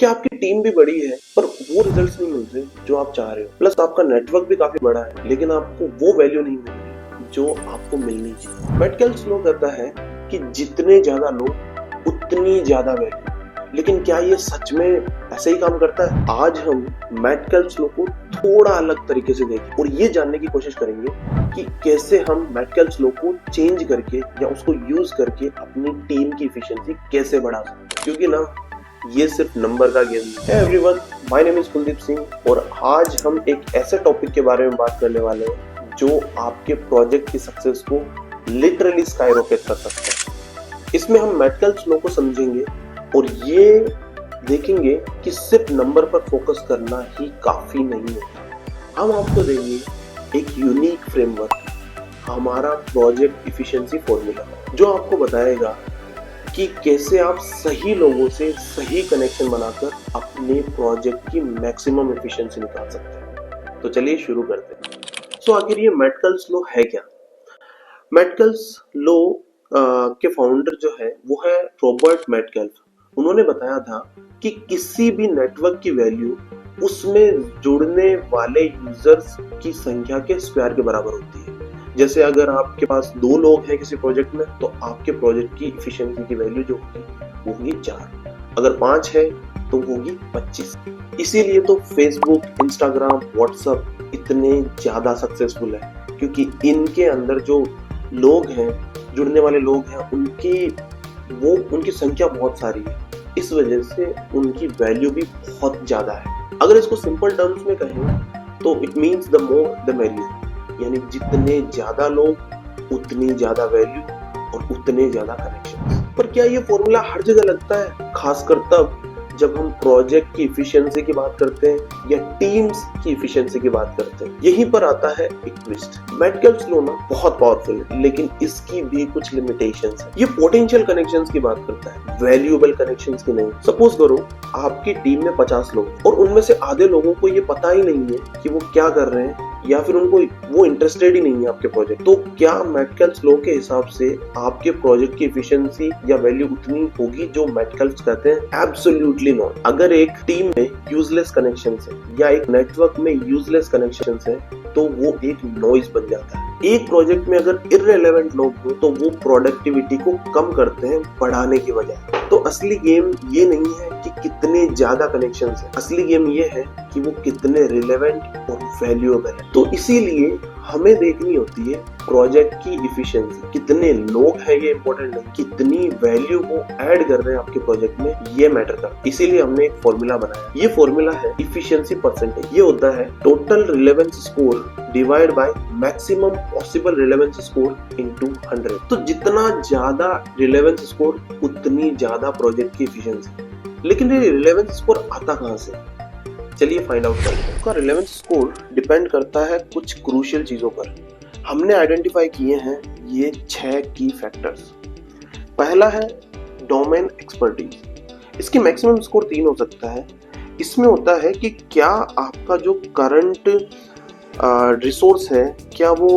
क्या आपकी टीम भी बड़ी है पर वो रिजल्ट्स नहीं मिल रहे जो आप चाह रहे हो, प्लस आपका नेटवर्क भी काफी बड़ा है लेकिन आपको वो वैल्यू नहीं मिल रही जो आपको मिलनी चाहिए। मैटकेल स्लो कहता है कि जितने ज्यादा लोग उतनी ज्यादा वैल्यू। लेकिन क्या ये सच में ऐसे ही काम करता है? आज हम मैटकेल स्लो को थोड़ा अलग तरीके से देखें और ये जानने की कोशिश करेंगे कि कैसे हम मैटकेल स्लो को चेंज करके या उसको यूज करके अपनी टीम की एफिशिएंसी कैसे बढ़ा सकते हैं। क्योंकि ना ये सिर्फ नंबर का गेम है। Everyone, my name is Kuldeep Singh और आज हम एक ऐसे टॉपिक के बारे में बात करने वाले हैं जो आपके प्रोजेक्ट की सक्सेस को लिटरली स्काईरॉकेट कर सकता है। इसमें हम मैटकेल स्लो को समझेंगे और ये देखेंगे कि सिर्फ नंबर पर फोकस करना ही काफी नहीं है। हम आपको देंगे एक यूनिक फ्रेमवर्क, हमारा प्रोजेक्ट एफिशिएंसी फॉर्मूला, जो आपको बताएगा कि कैसे आप सही लोगों से सही कनेक्शन बनाकर अपने प्रोजेक्ट की मैक्सिमम एफिशिएंसी निकाल सकते हैं। तो चलिए शुरू करते हैं। आखिर ये मैटकेल स्लो है क्या? मैटकेल स्लो के फाउंडर जो है वो है रॉबर्ट मैटकेल। उन्होंने बताया था कि किसी भी नेटवर्क की वैल्यू उसमें जुड़ने वाले यूजर्स की संख्या के स्क्वायर के बराबर होती है। जैसे अगर आपके पास 2 लोग हैं किसी प्रोजेक्ट में तो आपके प्रोजेक्ट की एफिशिएंसी की वैल्यू जो होगी वो होगी 4। अगर 5 है तो होगी 25। इसीलिए तो फेसबुक, इंस्टाग्राम, व्हाट्सएप इतने ज्यादा सक्सेसफुल है, क्योंकि इनके अंदर जो लोग हैं, जुड़ने वाले लोग हैं, उनकी संख्या बहुत सारी है। इस वजह से उनकी वैल्यू भी बहुत ज्यादा है। अगर इसको सिंपल टर्म्स में कहें तो it means the more the merrier, यानी जितने ज्यादा लोग उतनी ज्यादा वैल्यू और उतने ज्यादा कनेक्शन। पर क्या ये फॉर्मूला हर जगह लगता है? खासकर तब जब हम प्रोजेक्ट की एफिशिएंसी की बात करते हैं या टीम्स की एफिशिएंसी की बात करते हैं। यहीं पर आता है एक ट्विस्ट। मैटकेल स्लो ना बहुत पावरफुल है, लेकिन इसकी भी कुछ लिमिटेशंस है। ये पोटेंशियल कनेक्शंस की बात करता है, वैल्यूएबल कनेक्शंस की नहीं। सपोज करो आपकी टीम में 50 लोग और उनमें से आधे लोगों को ये पता ही नहीं है कि वो क्या कर रहे हैं या फिर उनको वो इंटरेस्टेड ही नहीं है आपके प्रोजेक्ट। तो क्या मैटकेल स्लो के हिसाब से आपके प्रोजेक्ट की एफिशिएंसी या वैल्यू उतनी होगी जो मैटकेल कहते हैं? Absolutely not. अगर एक टीम में यूजलेस कनेक्शंस है या एक नेटवर्क में यूजलेस कनेक्शंस है तो वो एक नॉइज बन जाता है। एक प्रोजेक्ट में अगर इररिलेवेंट लोग हो तो वो प्रोडक्टिविटी को कम करते हैं बढ़ाने की बजाय। तो असली गेम ये नहीं है कि कितने ज्यादा कनेक्शंस है, असली गेम ये है कि वो कितने रिलेवेंट और वैल्यूएबल है। तो इसीलिए हमें देखनी होती है प्रोजेक्ट की एफिशिएंसी, कितने लोग हैं ये इंपॉर्टेंट नहीं, कितनी वैल्यू वो ऐड कर रहे हैं आपके प्रोजेक्ट में ये मैटर करता है। इसीलिए हमने एक फॉर्मूला बनाया। ये फॉर्मूला है एफिशिएंसी परसेंटेज। ये होता है total relevance score divide by maximum possible relevance score into 100। तो जितना ज्यादा रिलेवेंस स्कोर उतनी ज्यादा प्रोजेक्ट की एफिशिएंसी। लेकिन ये रिलेवेंस स्कोर आता कहां से? चलिए फाइंड आउट करते हैं। उसका रिलेवेंस स्कोर डिपेंड करता है कुछ क्रूशियल चीजों पर। हमने आइडेंटिफाई किए हैं ये 6 की फैक्टर्स। पहला है डोमेन एक्सपर्टीज। इसकी मैक्सिमम स्कोर 3 हो सकता है। इसमें होता है कि क्या आपका जो करंट रिसोर्स है क्या वो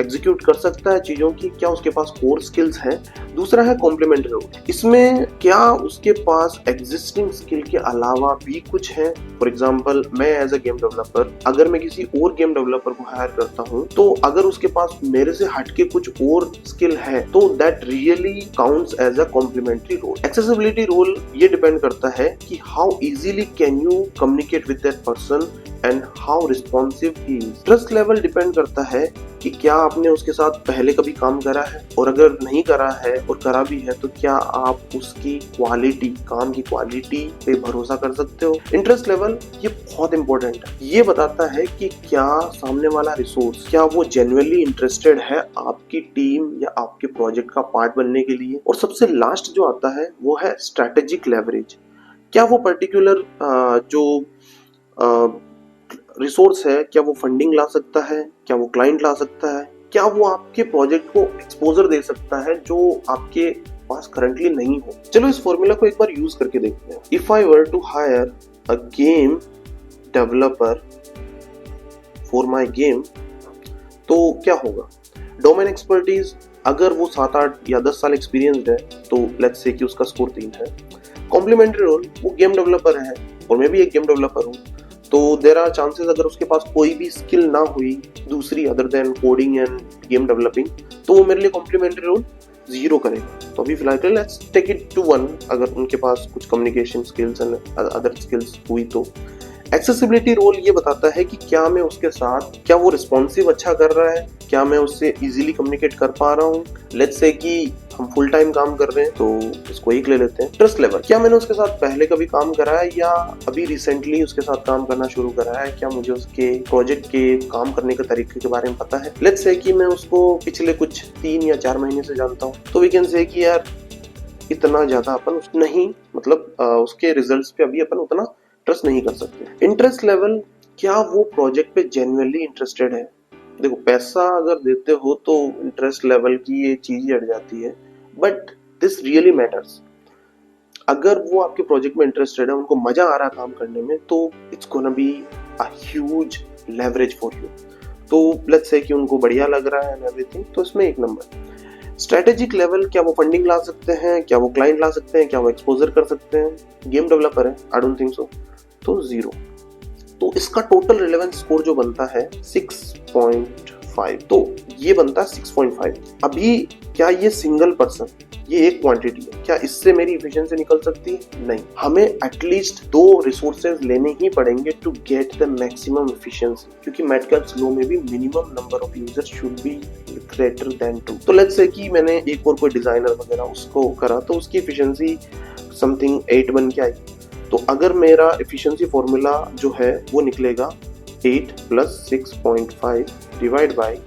एग्जीक्यूट कर सकता है चीजों की, क्या उसके पास कोर स्किल्स हैं। दूसरा है कॉम्प्लीमेंट्री रोल। इसमें क्या उसके पास एग्जिस्टिंग स्किल के अलावा भी कुछ है। फॉर एग्जांपल, मैं एज अ गेम डेवलपर अगर मैं किसी और गेम डेवलपर को हायर करता हूं तो अगर उसके पास मेरे से हटके कुछ और स्किल है तो that really counts as a complementary role. Accessibility role ये डिपेंड करता है कि how easily can you communicate with that person and how responsive he is. Trust level depend करता है कि क्या आपने उसके साथ पहले कभी काम करा है, और अगर नहीं करा है और करा भी है तो क्या आप उसकी क्वालिटी, काम की क्वालिटी पे भरोसा कर सकते हो। इंटरेस्ट लेवल ये बहुत इंपॉर्टेंट है। ये बताता है कि क्या सामने वाला रिसोर्स, क्या वो जेन्युइनली इंटरेस्टेड है आपकी टीम या आपके प्रोजेक्ट का पार्ट बनने के लिए। और सबसे लास्ट जो आता है वो है स्ट्रेटेजिक लेवरेज। क्या वो पर्टिकुलर जो रिसोर्स है क्या वो फंडिंग ला सकता है, क्या वो क्लाइंट ला सकता है, क्या वो आपके प्रोजेक्ट को एक्सपोजर दे सकता है जो आपके पास करंटली नहीं हो। चलो इस फॉर्मूला को एक बार यूज करके देखते हैं। If I were to hire a game developer for my game तो क्या होगा? डोमेन एक्सपर्टीज, अगर वो 7, 8 या 10 साल एक्सपीरियंस्ड है तो लेट्स से कि उसका स्कोर 3 है। कॉम्प्लीमेंट्री रोल, वो गेम डेवलपर है और मैं भी एक गेम डेवलपर हूँ, तो देयर आर चांसेस अगर उसके पास कोई भी स्किल ना हुई दूसरी other than coding end game developing, तो वो मेरे लिए कॉम्प्लीमेंट्री रोल 0 करेगा। तो अभी फिलहाल के लिए लेट्स टेक इट टू 1, अगर उनके पास कुछ communication skills and other skills हुई तो। एक्सेसिबिलिटी रोल ये बताता है कि क्या मैं उसके साथ, क्या वो रिस्पॉन्सिव अच्छा कर रहा है, क्या मैं उससे इजीली कम्युनिकेट कर पा रहा हूँ। लेट्स से कि हम फुल टाइम काम कर रहे हैं, तो इसको एक ले लेते हैं। ट्रस्ट लेवल, क्या मैंने उसके साथ पहले कभी काम करा है या अभी रिसेंटली उसके साथ काम करना शुरू करा है, क्या मुझे उसके प्रोजेक्ट के काम करने के तरीके के बारे में पता है। लेट्स से कि मैं उसको पिछले कुछ 3 या 4 महीने से जानता हूँ, तो वी कैन से कि यार इतना ज्यादा अपन नहीं, मतलब उसके रिजल्ट्स पे अभी अपन उतना ट्रस्ट नहीं कर सकते। इंटरेस्ट लेवल, क्या वो प्रोजेक्ट पे जेन्युइनली इंटरेस्टेड है। देखो पैसा अगर देते हो तो इंटरेस्ट लेवल की ये चीज ही हट जाती है, बट दिस रियली मैटर्स। अगर वो आपके प्रोजेक्ट में इंटरेस्टेड है, उनको मजा आ रहा है काम करने में, तो it's gonna be a huge leverage for you. तो लेट्स से कि उनको बढ़िया लग रहा है एंड एवरीथिंग, तो इसमें 1 नंबर। स्ट्रेटेजिक लेवल, क्या वो फंडिंग ला सकते हैं, क्या वो क्लाइंट ला सकते हैं, क्या वो एक्सपोजर कर सकते हैं। गेम डेवलपर है, आई डोंट थिंक सो, तो 0। तो इसका टोटल रिलेवेंस स्कोर जो बनता है 6.5, तो ये बनता है 6.5। अभी क्या ये सिंगल पर्सन, ये एक क्वांटिटी है, क्या इससे मेरी एफिशिएंसी निकल सकती है? नहीं, हमें एटलीस्ट 2 रिसोर्सेज लेने ही पड़ेंगे to get the maximum efficiency, क्योंकि मैटकेल्स लॉ में भी minimum number of users should be greater than 2। तो लेट्स से कि मैंने एक और कोई डिजाइनर वगैरह उसको करा, तो उसकी एफिशिएंसी समथिंग 8 बन के आई। तो अगर मेरा एफिशिएंसी फॉर्मूला जो है वो निकलेगा 8 + 6.5 डिवाइड बाय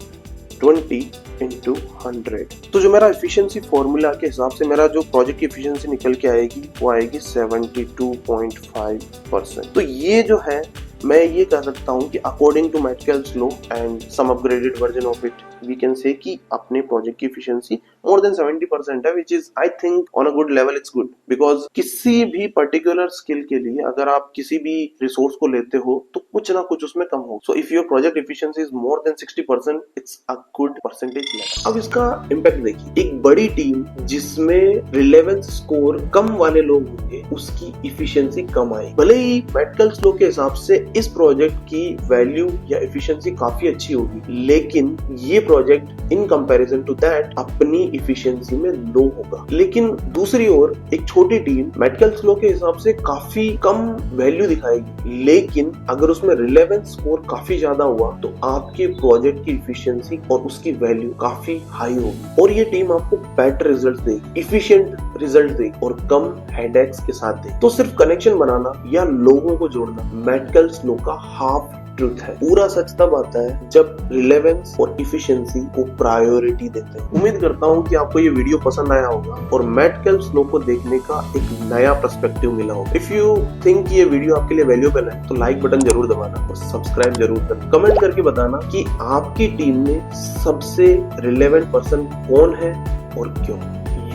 20 into 100। तो जो मेरा एफिशिएंसी फॉर्मूला के हिसाब से मेरा जो प्रोजेक्ट की एफिशिएंसी निकल के आएगी वो आएगी 72.5%। तो ये जो है, मैं ये कह सकता हूँ कि according to Metcalfe's law and some upgraded version of it, we can say कि अपने प्रोजेक्ट की एफिशिएंसी मोर देन 70% है, which is I think on a good level. It's good because किसी भी पर्टिकुलर स्किल के लिए अगर आप किसी भी रिसोर्स को लेते हो तो कुछ ना कुछ उसमें कम हो। So if your project efficiency is more than 60%, it's a good percentage level. अब इसका इम्पैक्ट देखिए, एक बड़ी टीम जिसमें रिलेवेंस स्कोर कम वाले लोग होंगे उसकी एफिशिएंसी कम आएगी। भले ही मैटकेल्स लॉ के हिसाब से इस प्रोजेक्ट की वैल्यू या एफिशिएंसी काफी अच्छी होगी, लेकिन ये project in comparison to that अपनी एफिशिएंसी में लो होगा। लेकिन दूसरी ओर एक छोटी टीम मैटकेल्स लॉ के हिसाब से काफी कम वैल्यू दिखाएगी, लेकिन अगर उसमें रिलेवेंस स्कोर काफी ज्यादा हुआ तो आपके प्रोजेक्ट की एफिशिएंसी और उसकी वैल्यू काफी हाई होगी और ये टीम आपको बेटर रिजल्ट देगी, एफिशिएंट रिजल्ट देगी और कम हेडेक्स के साथ देगी। तो सिर्फ कनेक्शन बनाना या लोगों को जोड़ना मैटकेल्स लॉ का हाफ ट्रूथ है। पूरा सच तब आता है जब रिलेवेंस और एफिशिएंसी को प्रायोरिटी देते हैं। उम्मीद करता हूँ कि आपको ये वीडियो पसंद आया होगा और मैटकेल्स लॉ को देखने का एक नया पर्सपेक्टिव मिला होगा। इफ यू थिंक ये वीडियो आपके लिए वैल्यूएबल है तो लाइक बटन जरूर दबाना और सब्सक्राइब जरूर करना। कमेंट करके बताना कि आपकी टीम में सबसे रिलेवेंट पर्सन कौन है और क्यों,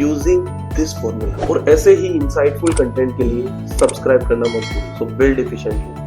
यूजिंग दिस फॉर्मूला। और ऐसे ही इंसाइटफुल कंटेंट के लिए सब्सक्राइब करना मत भूलिए। सो बिल्ड एफिशिएंटली।